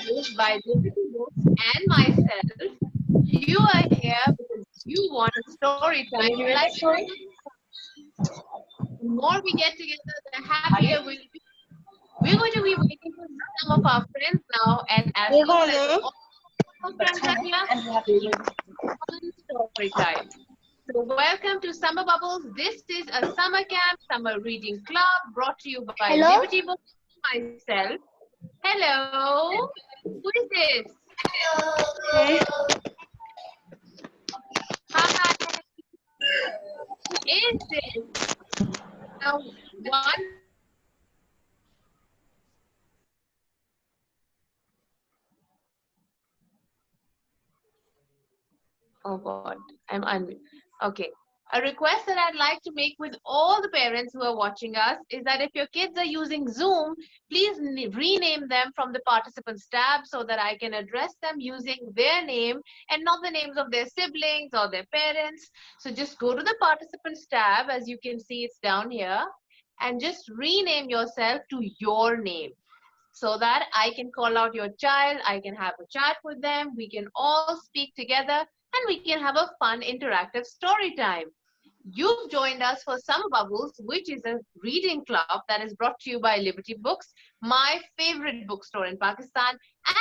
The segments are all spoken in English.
Books by Liberty Books and myself. You are here because you want a story time like the more we get together, the happier we'll be. We're going to be waiting for some of our friends now, and as soon as all our friends are here, we'll have fun story time. So welcome to Summer Bubbles. This is a summer camp, summer reading club brought to you by Liberty Books and myself. Hello, who is this? Hi, who is this? Now, one. Oh God, I'm unmute. Okay. A request that I'd like to make with all the parents who are watching us is that if your kids are using Zoom, please rename them from the participants tab so that I can address them using their name and not the names of their siblings or their parents. So just go to the participants tab, as you can see it's down here, and just rename yourself to your name so that I can call out your child, I can have a chat with them, we can all speak together, and we can have a fun interactive story time. You've joined us for Summer Bubbles, which is a reading club that is brought to you by Liberty Books, my favorite bookstore in Pakistan,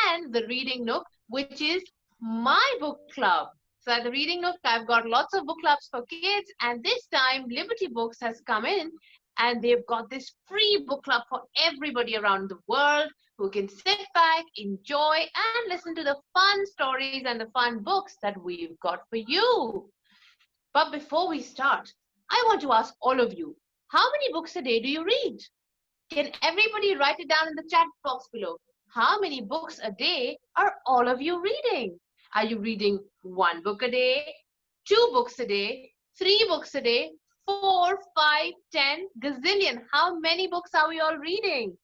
and the Reading Nook, which is my book club. So at the Reading Nook, I've got lots of book clubs for kids, and this time Liberty Books has come in and they've got this free book club for everybody around the world who can sit back, enjoy, and listen to the fun stories and the fun books that we've got for you. But before we start, I want to ask all of you, how many books a day do you read? Can everybody write it down in the chat box below? How many books a day are all of you reading? Are you reading one book a day, two books a day, three books a day, 4, 5, 10, gazillion? How many books are we all reading?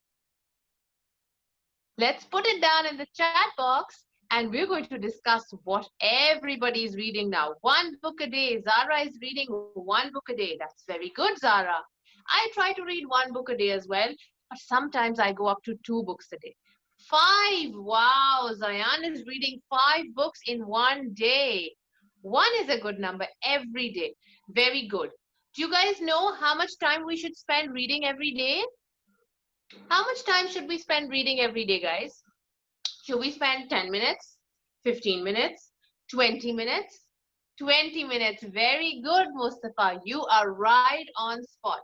Let's put it down in the chat box and we're going to discuss what everybody is reading now. One book a day. Zara is reading one book a day. That's very good, Zara. I try to read one book a day as well, but sometimes I go up to 2 books a day. 5. Wow, Zayan is reading 5 books in one day. 1 is a good number every day. Very good. Do you guys know how much time we should spend reading every day? How much time should we spend reading every day, guys? Should we spend 10 minutes, 15 minutes, 20 minutes? 20 minutes. Very good, Mustafa. You are right on spot.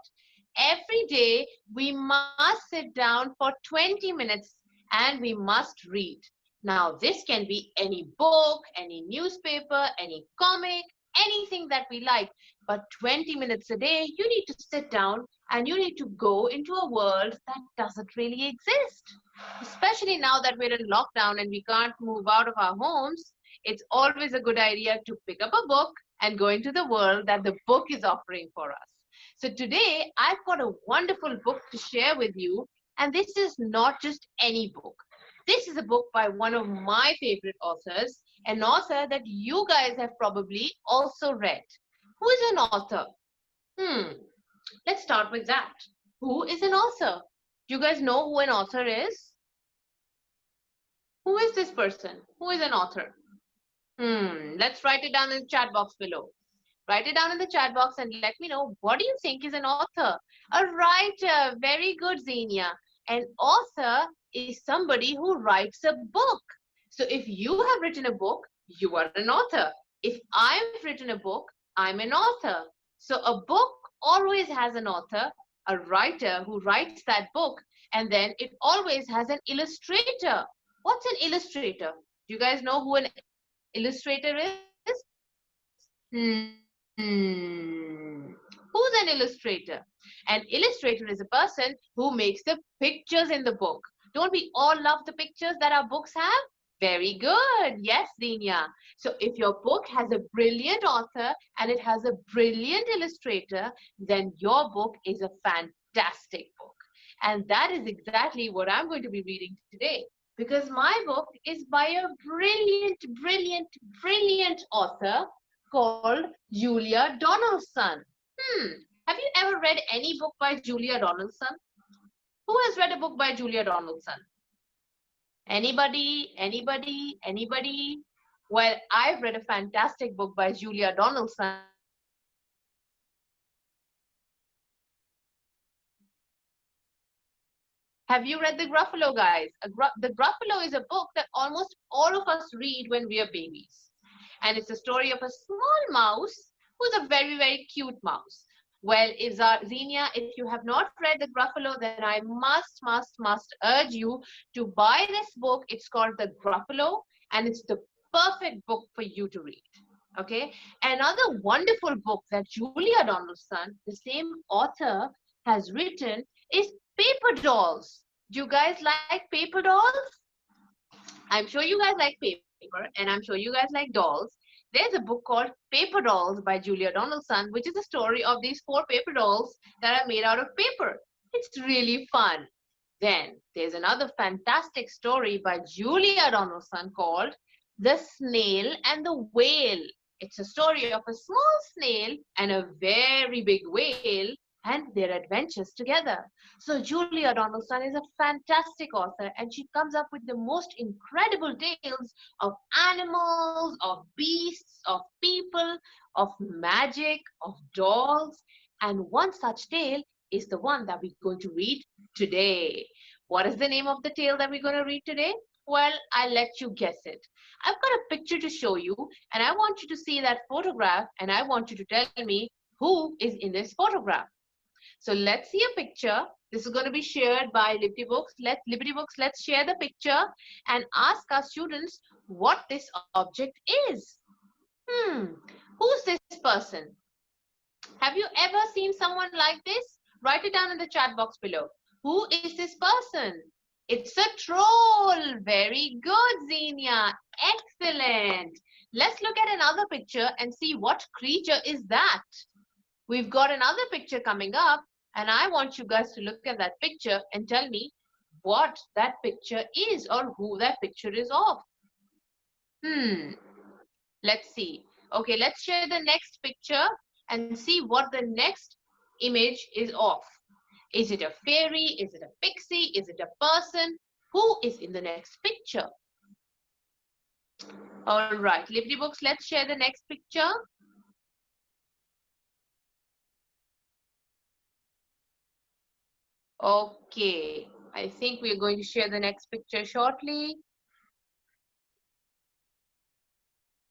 Every day, we must sit down for 20 minutes and we must read. Now, this can be any book, any newspaper, any comic, anything that we like. But 20 minutes a day, you need to sit down and you need to go into a world that doesn't really exist. Especially now that we're in lockdown and we can't move out of our homes, it's always a good idea to pick up a book and go into the world that the book is offering for us. So today, I've got a wonderful book to share with you, and this is not just any book. This is a book by one of my favorite authors, an author that you guys have probably also read. Who is an author? Let's start with that. Who is an author? Do you guys know who an author is? Who is this person? Who is an author? Let's write it down in the chat box below. Write it down in the chat box and let me know, what do you think is an author? A writer. Very good, Xenia. An author is somebody who writes a book. So if you have written a book, you are an author. If I've written a book, I'm an author. So a book always has an author, a writer who writes that book, and then it always has an illustrator. What's an illustrator? Do you guys know who an illustrator is? Who's an illustrator? An illustrator is a person who makes the pictures in the book. Don't we all love the pictures that our books have? Very good. Yes, Xenia. So if your book has a brilliant author and it has a brilliant illustrator, then your book is a fantastic book. And that is exactly what I'm going to be reading today, because my book is by a brilliant, brilliant, brilliant author called Julia Donaldson. Have you ever read any book by Julia Donaldson? Who has read a book by Julia Donaldson? Anybody? Anybody? Anybody? Well, I've read a fantastic book by Julia Donaldson. It's called The Gruffalo, and it's a story of a small mouse. Have you read The Gruffalo, guys? The Gruffalo is a book that almost all of us read when we are babies. And it's a story of a small mouse who's a very, very cute mouse. Well, Xenia, if you have not read The Gruffalo, then I must urge you to buy this book. It's called The Gruffalo, and it's the perfect book for you to read. Okay? Another wonderful book that Julia Donaldson, the same author, has written is Paper Dolls. Do you guys like paper dolls? I'm sure you guys like paper, and I'm sure you guys like dolls. There's a book called Paper Dolls by Julia Donaldson, which is a story of these 4 paper dolls that are made out of paper. It's really fun. Then there's another fantastic story by Julia Donaldson called The Snail and the Whale. It's a story of a small snail and a very big whale and their adventures together. So Julia Donaldson is a fantastic author, and she comes up with the most incredible tales of animals, of beasts, of people, of magic, of dolls. And one such tale is the one that we're going to read today. What is the name of the tale that we're going to read today? Well, I'll let you guess it. I've got a picture to show you, and I want you to see that photograph, and I want you to tell me who is in this photograph. So let's see a picture. This is going to be shared by Liberty Books. Let's share the picture and ask our students what this object is. Who's this person? Have you ever seen someone like this? Write it down in the chat box below. Who is this person? It's a troll. Very good, Xenia. Excellent. Let's look at another picture and see what creature is that. We've got another picture coming up, and I want you guys to look at that picture and tell me what that picture is or who that picture is of. Let's see. Okay, let's share the next picture and see what the next image is of. Is it a fairy? Is it a pixie? Is it a person? Who is in the next picture? All right, Liberty Books, let's share the next picture. Okay, I think we're going to share the next picture shortly.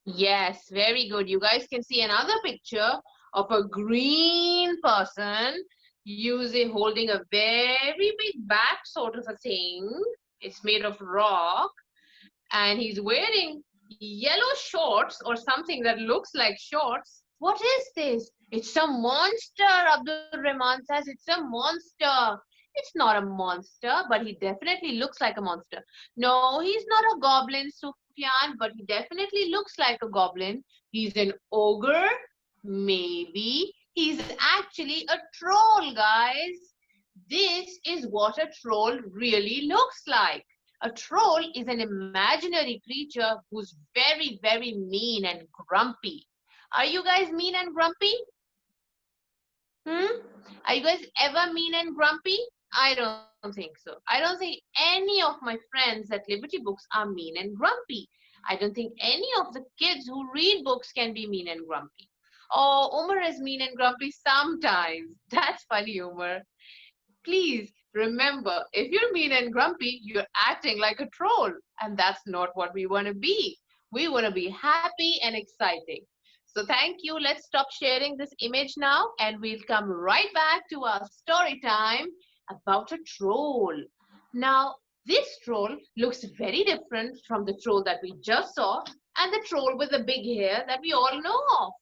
Yes, very good. You guys can see another picture of a green person holding a very big bat sort of a thing. It's made of rock, and he's wearing yellow shorts or something that looks like shorts. What is this? It's a monster, Abdul Rahman says. It's a monster. It's not a monster, but he definitely looks like a monster. No, he's not a goblin, Sufyan, but he definitely looks like a goblin. He's an ogre, maybe. He's actually a troll, guys. This is what a troll really looks like. A troll is an imaginary creature who's very, very mean and grumpy. Are you guys mean and grumpy? Are you guys ever mean and grumpy? I don't think so. I don't think any of my friends at Liberty Books are mean and grumpy. I don't think any of the kids who read books can be mean and grumpy. Oh, Umar is mean and grumpy sometimes. That's funny, Umar. Please remember, if you're mean and grumpy, you're acting like a troll. And that's not what we want to be. We want to be happy and exciting. So thank you. Let's stop sharing this image now, and we'll come right back to our story time about a troll. Now, this troll looks very different from the troll that we just saw and the troll with the big hair that we all know of.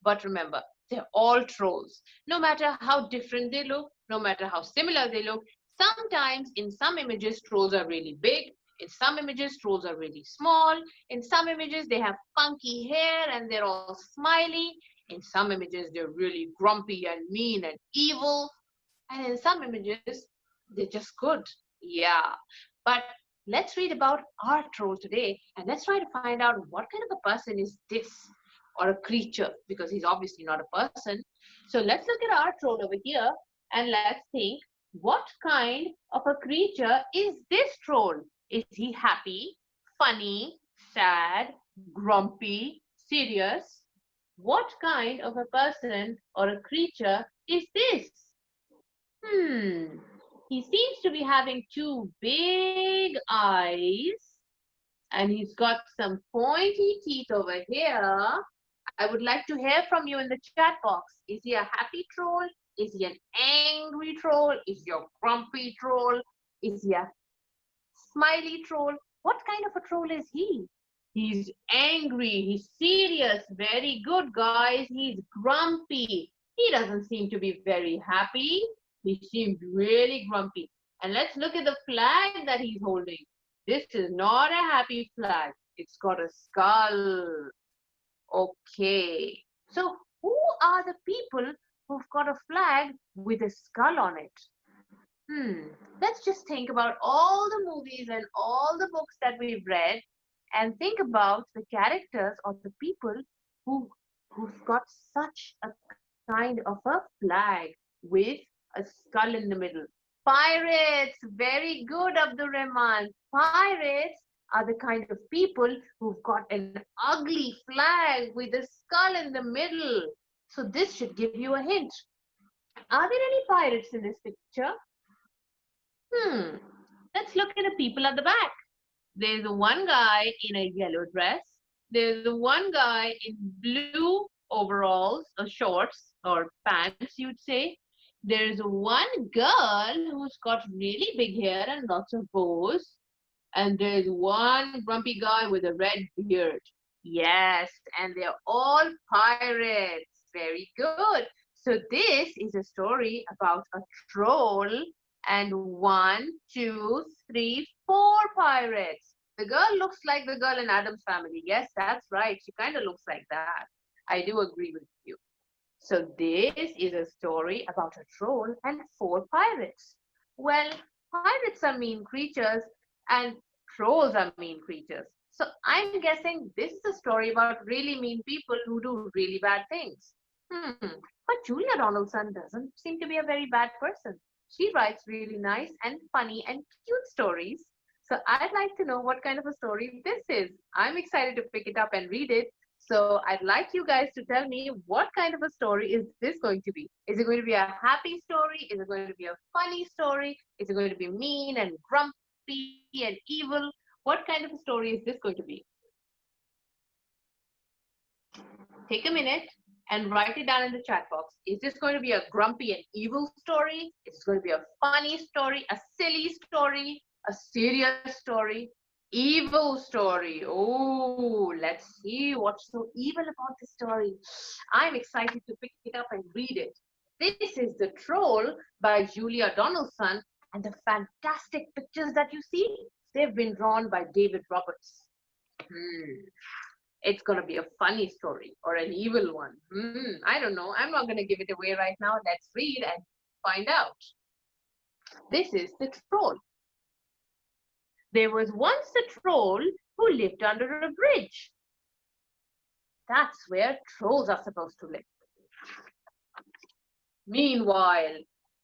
But remember, they're all trolls. No matter how different they look, no matter how similar they look, sometimes in some images, trolls are really big. In some images, trolls are really small. In some images, they have funky hair and they're all smiley. In some images, they're really grumpy and mean and evil. And in some images, they're just good. Yeah. But let's read about our troll today, and let's try to find out what kind of a person is this, or a creature, because he's obviously not a person. So let's look at our troll over here, and let's think, what kind of a creature is this troll? Is he happy, funny, sad, grumpy, serious? What kind of a person or a creature is this? Hmm. He seems to be having two big eyes, and he's got some pointy teeth over here. I would like to hear from you in the chat box. Is he a happy troll? Is he an angry troll? Is he a grumpy troll? Is he a smiley troll? What kind of a troll is he? He's angry. He's serious. Very good, guys. He's grumpy. He doesn't seem to be very happy. He seems really grumpy. And let's look at the flag that he's holding. This is not a happy flag. It's got a skull. Okay. So who are the people who've got a flag with a skull on it? Let's just think about all the movies and all the books that we've read and think about the characters or the people who've got such a kind of a flag with a skull in the middle. Pirates! Very good, Abdul Rahman. Pirates are the kind of people who've got an ugly flag with a skull in the middle. So this should give you a hint. Are there any pirates in this picture? Let's look at the people at the back. There's one guy in a yellow dress. There's one guy in blue overalls or shorts or pants, you'd say. There's one girl who's got really big hair and lots of bows. And there's one grumpy guy with a red beard. Yes, and they're all pirates. Very good. So this is a story about a troll and 1, 2, 3, 4 pirates. The girl looks like the girl in Adam's Family. Yes, that's right. She kind of looks like that. I do agree with you. So this is a story about a troll and 4 pirates. Well, pirates are mean creatures and trolls are mean creatures. So I'm guessing this is a story about really mean people who do really bad things. But Julia Donaldson doesn't seem to be a very bad person. She writes really nice and funny and cute stories. So I'd like to know what kind of a story this is. I'm excited to pick it up and read it. So I'd like you guys to tell me what kind of a story is this going to be? Is it going to be a happy story? Is it going to be a funny story? Is it going to be mean and grumpy and evil? What kind of a story is this going to be? Take a minute and write it down in the chat box. Is this going to be a grumpy and evil story? Is it going to be a funny story, a silly story, a serious story, evil story? Oh, let's see what's so evil about the story. I'm excited to pick it up and read it. This is The Troll by Julia Donaldson, and the fantastic pictures that you see, they've been drawn by David Roberts. It's going to be a funny story or an evil one. I don't know. I'm not going to give it away right now. Let's read and find out. This is The Troll. There was once a troll who lived under a bridge. That's where trolls are supposed to live. Meanwhile,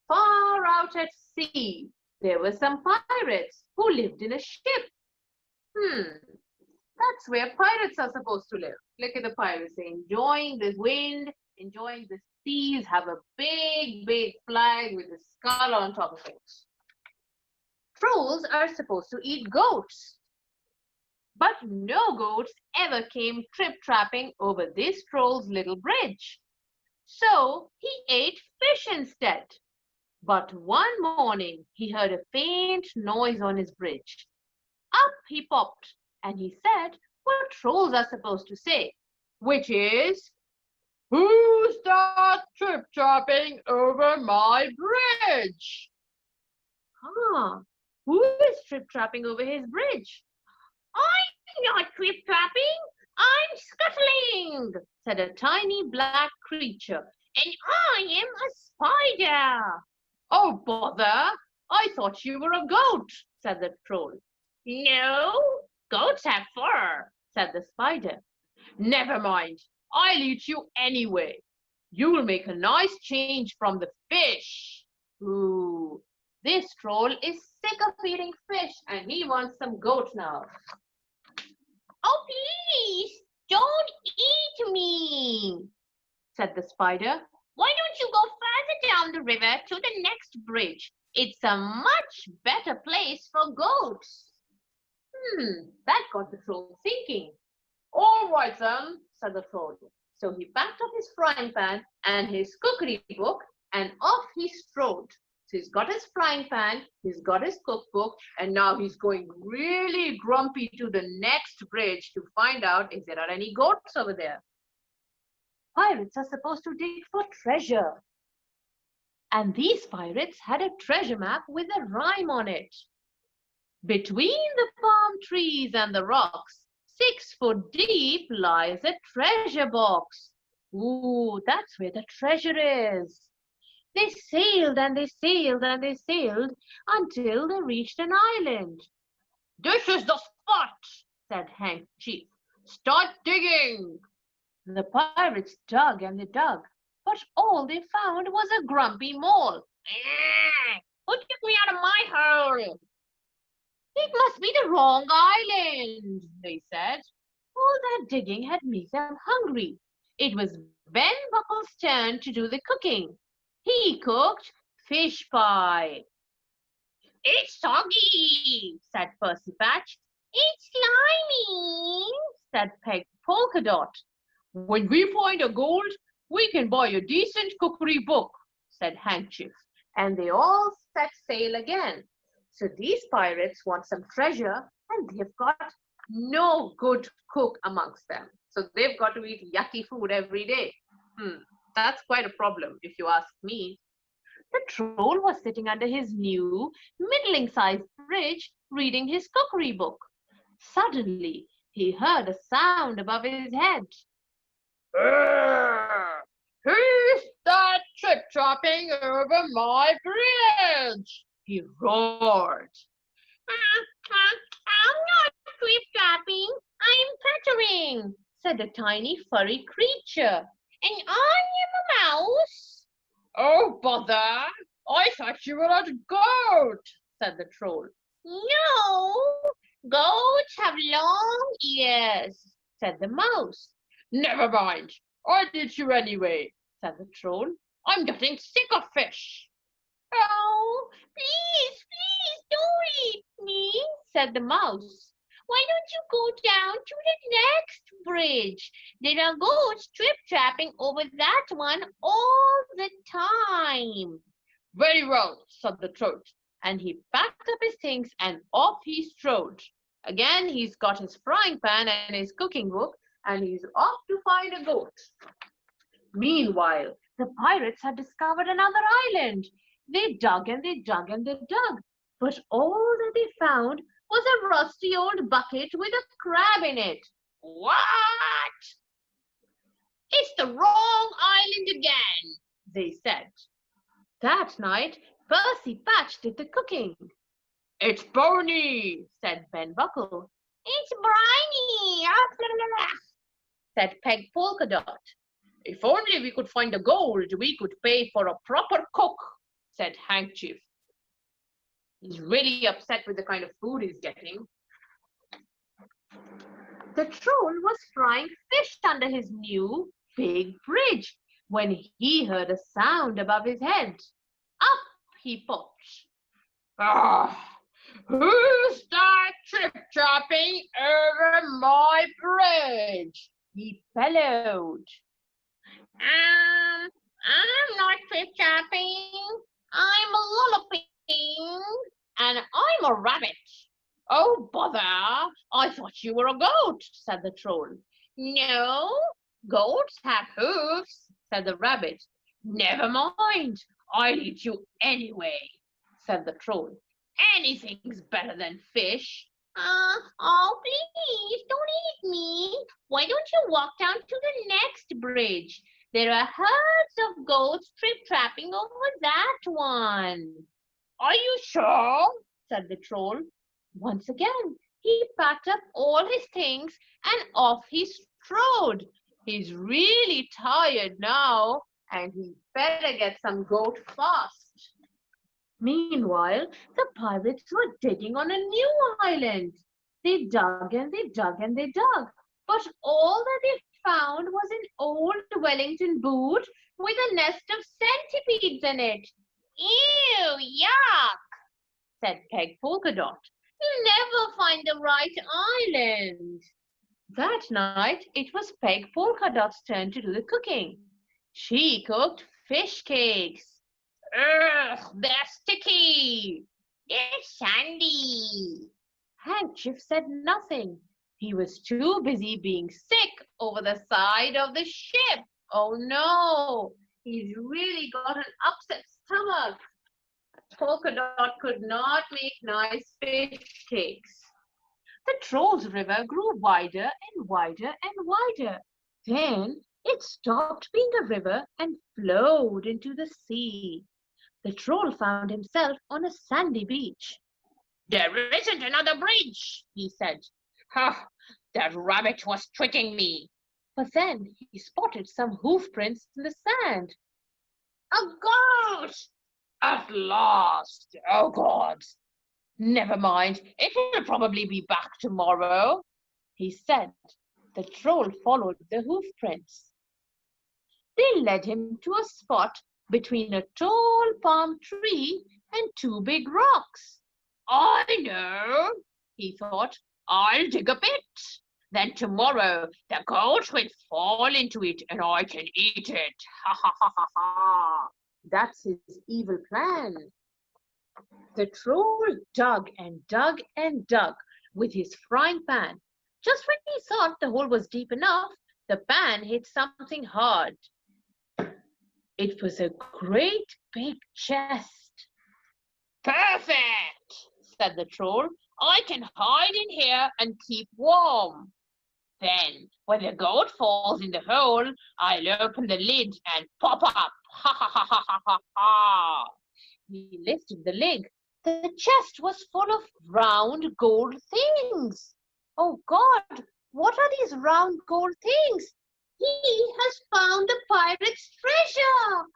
far out at sea, there were some pirates who lived in a ship. That's where pirates are supposed to live. Look at the pirates enjoying the wind, enjoying the seas, have a big, big flag with a skull on top of it. Trolls are supposed to eat goats. But no goats ever came trip-trapping over this troll's little bridge. So he ate fish instead. But one morning he heard a faint noise on his bridge. Up he popped, and he said what trolls are supposed to say, which is, "Who's that trip-trapping over my bridge?" Who is trip-trapping over his bridge? "I'm not trip-trapping, I'm scuttling," said a tiny black creature, "and I am a spider." "Oh, bother, I thought you were a goat," said the troll. "No, goats have fur," said the spider. "Never mind, I'll eat you anyway. You'll make a nice change from the fish." Ooh, this troll is sick of eating fish and he wants some goat now. Oh, please, don't eat me, Said the spider. why don't you go further down the river to the next bridge? It's a much better place for goats. That got the troll thinking. All right then, said the troll. So he packed up his frying pan and his cookery book and off he strode. So he's got his frying pan, he's got his cookbook, and now he's going really grumpy to the next bridge to find out if there are any goats over there. Pirates are supposed to dig for treasure. And these pirates had a treasure map with a rhyme on it. Between the palm trees and the rocks, 6 foot deep lies a treasure box. Ooh, that's where the treasure is. They sailed and they sailed and they sailed until they reached an island. This is the spot, said Hank Chief. Start digging. The pirates dug and they dug, but all they found was a grumpy mole. Who took me out of my hole? It must be the wrong island, they said. All that digging had made them hungry. It was Ben Buckle's turn to do the cooking. He cooked fish pie. It's soggy, said Percy Patch. it's slimy, Said Peg Polka Dot. When we find a gold, we can buy a decent cookery book, said Handkerchief. And they all set sail again. So these pirates want some treasure and they've got no good cook amongst them. So they've got to eat yucky food every day. That's quite a problem if you ask me. The troll was sitting under his new, middling-sized bridge reading his cookery book. Suddenly, he heard a sound above his head. Who's that trip-tropping over my bridge? He roared. I'm not trip-trapping, I'm pattering, Said a tiny furry creature. and I am a mouse. Oh, bother! I thought you were a goat, said the troll. No, goats have long ears, Said the mouse. Never mind, I'll eat you anyway, said the troll. I'm getting sick of fish. Oh, please, don't eat me, Said the mouse. Why don't you go down to the next bridge? There are goats trip-trapping over that one all the time. Very well, said the troll, and he packed up his things and off he strode. Again, he's got his frying pan and his cooking book, and he's off to find a goat. Meanwhile, the pirates had discovered another island. They dug and they dug and they dug, but all that they found was a rusty old bucket with a crab in it. What? It's the wrong island again, they said. That night, Percy Patch did the cooking. It's bony, said Ben Buckle. It's briny, Said Peg Polka Dot. If only we could find the gold, we could pay for a proper cook, said Handkerchief. He's really upset with the kind of food he's getting. The troll was frying fish under his new big bridge when he heard a sound above his head. Up he popped. Who's that trip-tropping over my bridge? He bellowed. I'm not trip-trapping, I'm lolloping, and I'm a rabbit. Oh, bother! I thought you were a goat, said the troll. No, Goats have hooves, said the rabbit. Never mind, I'll eat you anyway, said the troll. Anything's better than fish. Oh, please, don't eat me. Why don't you walk down to the next bridge? There are herds of goats trip-trapping over that one. Are you sure? Said the troll. Once again, he packed up all his things and off he strode. He's really tired now, and he better get some goat fast. Meanwhile, the pirates were digging on a new island. They dug and they dug and they dug, but all that they found was an old Wellington boot with a nest of centipedes in it. Ew, yuck, Said Peg Polkadot. you'll never find the right island. That night, it was Peg Polkadot's turn to do the cooking. She cooked fish cakes. Ugh, they're sticky. They're sandy. Handkerchief said nothing. He was too busy being sick over the side of the ship. Oh no, he's really got an upset stomach. Polka Dot could not make nice fish cakes. The Trolls River grew wider and wider and wider. Then it stopped being a river and flowed into the sea. The Troll found himself on a sandy beach. There isn't another bridge, he said. Ha! That rabbit was tricking me. But then he spotted some hoof prints in the sand. A ghost! At last! Oh, God! Never mind, it will probably be back tomorrow, he said. The Troll followed the hoof prints. They led him to a spot between a tall palm tree and two big rocks. I know, he thought. I'll dig a bit. Then tomorrow the goat will fall into it and I can eat it. Ha ha ha ha ha. That's his evil plan. The Troll dug and dug and dug with his frying pan. Just when he thought the hole was deep enough, the pan hit something hard. It was a great big chest. Perfect, said the Troll. I can hide in here and keep warm. Then, when the goat falls in the hole, I'll open the lid and pop up. Ha ha ha ha ha ha ha. He lifted the lid. The chest was full of round gold things. Oh God, what are these round gold things? He has found the pirate's treasure.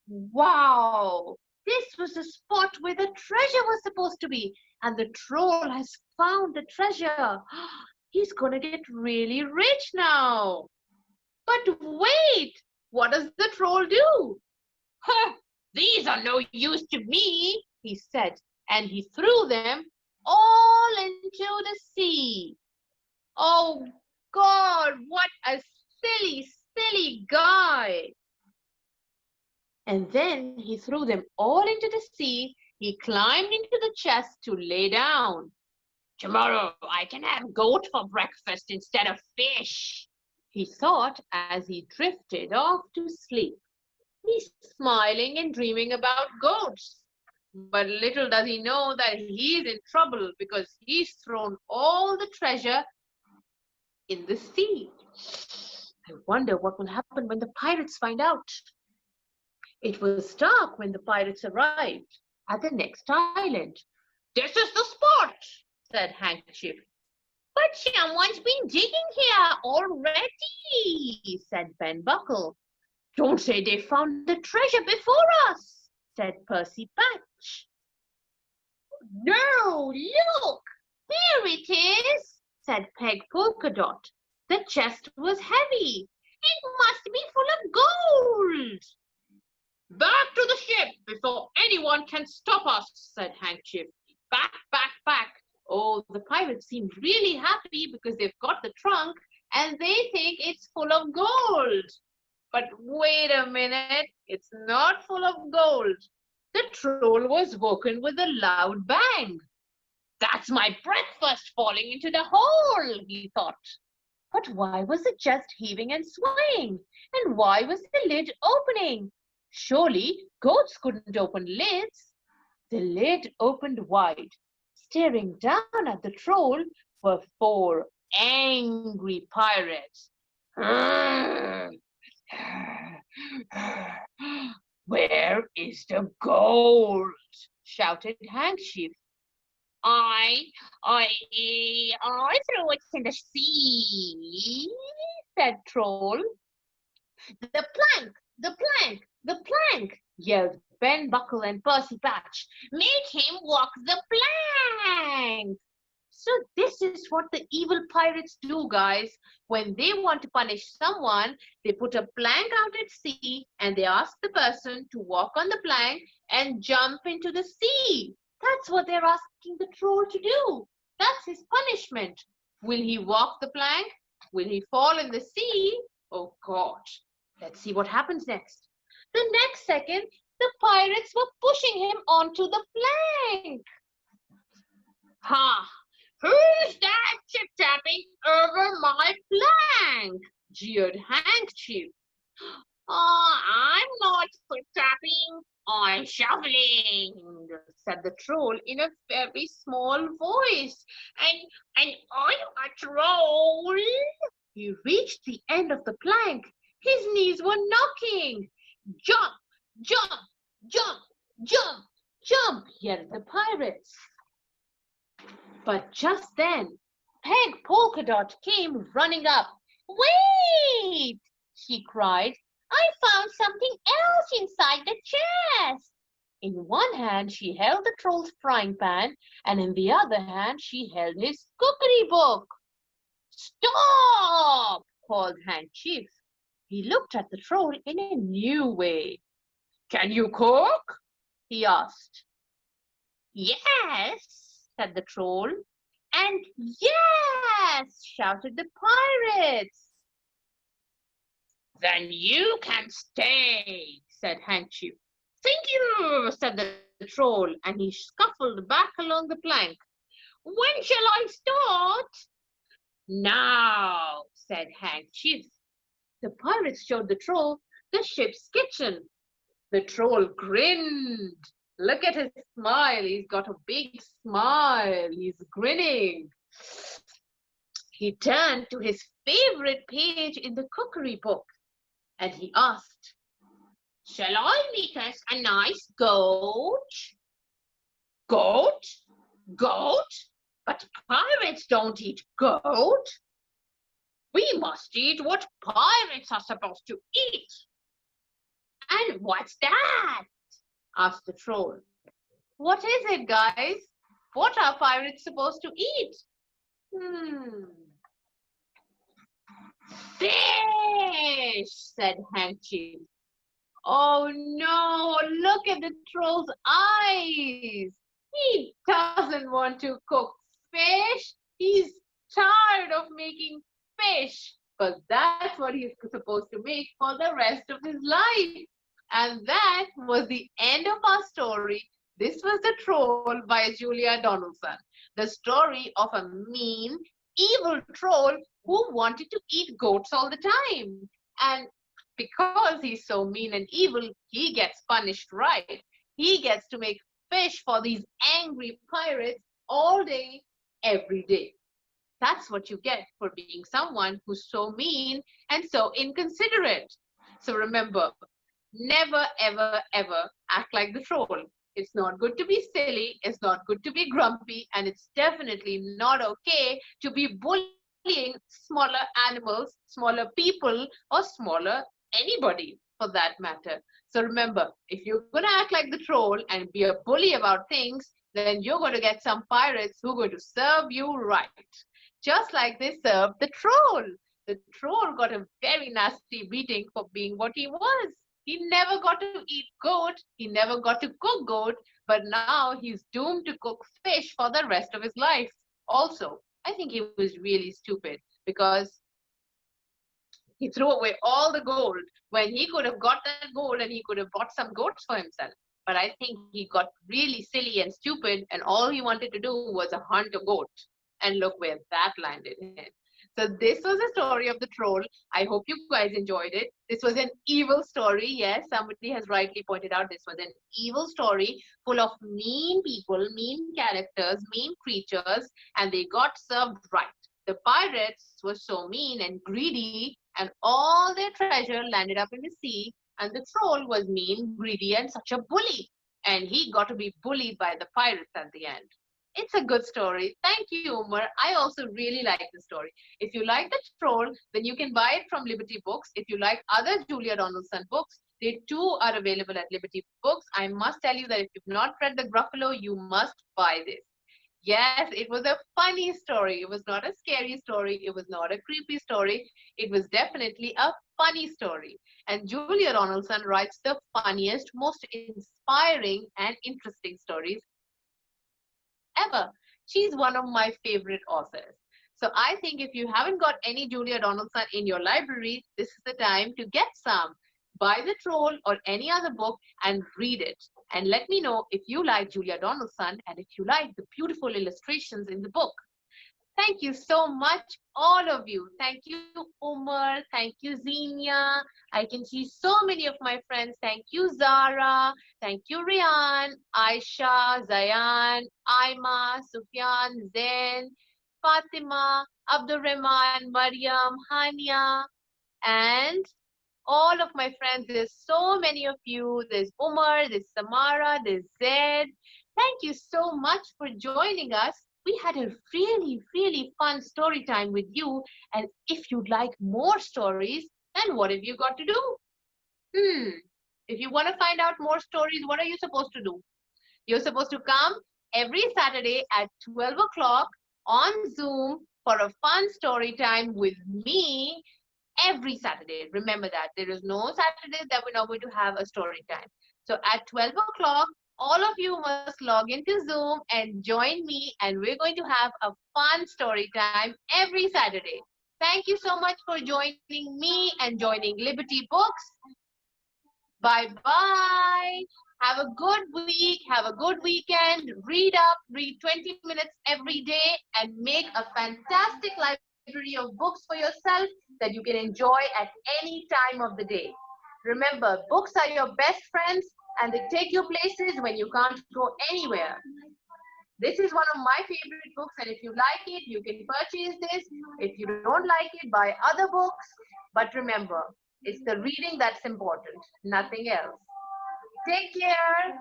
Wow, this was the spot where the treasure was supposed to be, and the Troll has found the treasure. He's gonna get really rich now. But wait, what does the Troll do? Ha! These are no use to me, he said, and he threw them all into the sea. Oh God, what a silly, silly guy. And then he threw them all into the sea. He climbed into the chest to lay down. Tomorrow I can have goat for breakfast instead of fish, he thought as he drifted off to sleep. He's smiling and dreaming about goats. But little does he know that he's in trouble because he's thrown all the treasure in the sea. I wonder what will happen when the pirates find out. It was dark when the pirates arrived at the next island. This is the spot, said Handkerchief. But someone's been digging here already, said Ben Buckle. Don't say they found the treasure before us, said Percy Patch. No, look, here it is, said Peg Polkadot. The chest was heavy. It must be full of gold. Back to the ship before anyone can stop us, said Handkerchief. Back, back, back. Oh, the pirates seem really happy because they've got the trunk and they think it's full of gold. But wait a minute, it's not full of gold. The Troll was woken with a loud bang. That's my breakfast falling into the hole, he thought. But why was the chest heaving and swaying? And why was the lid opening? Surely goats couldn't open lids. The lid opened wide. Staring down at the Troll were 4 angry pirates. Where is the gold? Shouted Handkerchief. I threw it in the sea, said Troll. The plank, the plank, the plank, yelled Ben Buckle and Percy Patch. Make him walk the plank. So this is what the evil pirates do, guys. When they want to punish someone, they put a plank out at sea and they ask the person to walk on the plank and jump into the sea. That's what they're asking the troll to do. That's his punishment. Will he walk the plank? Will he fall in the sea? Oh gosh. Let's see what happens next. The next second, the pirates were pushing him onto the plank. Ha! Who's that chip-tapping over my plank? Jeered Handkerchief. Oh, I'm not chip-tapping. I'm shoveling, Said the troll in a very small voice. and I'm a troll. He reached the end of the plank. His knees were knocking. Jump, jump, jump, jump, jump, yelled the pirates. But just then, Peg Polka Dot came running up. Wait! She cried. I found something else inside the chest. In one hand, she held the troll's frying pan, and in the other hand, she held his cookery book. Stop! Called Handkerchief. He looked at the troll in a new way. Can you cook? He asked. Yes, Said the troll. And yes, shouted the pirates. then you can stay. Said Handkerchief. Thank you, said the troll, and he scuffled back along the plank. When shall I start? Now, said Handkerchief. The pirates showed the troll the ship's kitchen. The troll grinned. Look at his smile. He's got a big smile. He's grinning. He turned to his favorite page in the cookery book and he asked, Shall I make us a nice goat? Goat? Goat? But pirates don't eat goat. We must eat what pirates are supposed to eat. And what's that? Asked the troll. What is it, guys? What are pirates supposed to eat? Fish, said Handkerchief. Oh no, look at the troll's eyes. He doesn't want to cook fish. He's tired of making fish. But that's what he's supposed to make for the rest of his life. And that was the end of our story. This was The Troll by Julia Donaldson. The story of a mean, evil troll who wanted to eat goats all the time. And because he's so mean and evil, he gets punished right. He gets to make fish for these angry pirates all day, every day. That's what you get for being someone who's so mean and so inconsiderate. So remember, never, ever, ever act like the troll. It's not good to be silly, it's not good to be grumpy, and it's definitely not okay to be bullying smaller animals, smaller people, or smaller anybody for that matter. So remember, if you're going to act like the troll and be a bully about things, then you're going to get some pirates who are going to serve you right. Just like they served the troll. The troll got a very nasty beating for being what he was. He never got to eat goat. He never got to cook goat. But now he's doomed to cook fish for the rest of his life. Also, I think he was really stupid because he threw away all the gold when he could have got that gold and he could have bought some goats for himself. But I think he got really silly and stupid and all he wanted to do was hunt a goat. And look where that landed him. So this was a story of the troll. I hope you guys enjoyed it. This was an evil story. Yes, somebody has rightly pointed out this was an evil story full of mean people, mean characters, mean creatures, and they got served right. The pirates were so mean and greedy, and all their treasure landed up in the sea, and the troll was mean, greedy, and such a bully. And he got to be bullied by the pirates at the end. It's a good story. Thank you, Umar. I also really like the story. If you like The Troll, then you can buy it from Liberty Books. If you like other Julia Donaldson books, They too are available at Liberty Books. I must tell you that if you've not read the Gruffalo, you must buy this. Yes, it was a funny story. It was not a scary story. It was not a creepy story. It was definitely a funny story. And Julia Donaldson writes the funniest, most inspiring, and interesting stories ever. She's one of my favorite authors. So I think if you haven't got any Julia Donaldson in your library, this is the time to get some. Buy the Troll or any other book and read it. And let me know if you like Julia Donaldson and if you like the beautiful illustrations in the book. Thank you so much, all of you. Thank you, Umar. Thank you, Zenia. I can see so many of my friends. Thank you, Zara. Thank you, Rian, Aisha, Zayan, Aima, Sufyan, Zain, Fatima, Abdurrahman, Mariam, Hania, and all of my friends. There's so many of you. There's Umar, there's Samara, there's Zed. Thank you so much for joining us. We had a really, really fun story time with you. And if you'd like more stories, then what have you got to do? If you want to find out more stories, what are you supposed to do? You're supposed to come every Saturday at 12 o'clock on Zoom for a fun story time with me every Saturday. Remember that. There is no Saturdays that we're not going to have a story time. So at 12 o'clock, all of you must log into Zoom and join me, and we're going to have a fun story time every Saturday. Thank you so much for joining me and joining Liberty Books. Bye-bye. Have a good week. Have a good weekend. Read up. Read 20 minutes every day and make a fantastic library of books for yourself that you can enjoy at any time of the day. Remember, books are your best friends and they take you places when you can't go anywhere. This is one of my favorite books, and if you like it, you can purchase this. If you don't like it, buy other books. But remember, it's the reading that's important, nothing else. Take care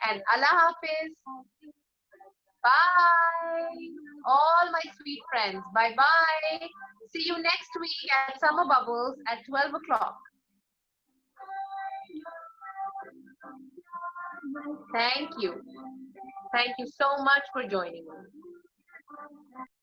and Allah Hafiz. Bye. All my sweet friends. Bye-bye. See you next week at Summer Bubbles at 12 o'clock. Thank you. Thank you so much for joining me.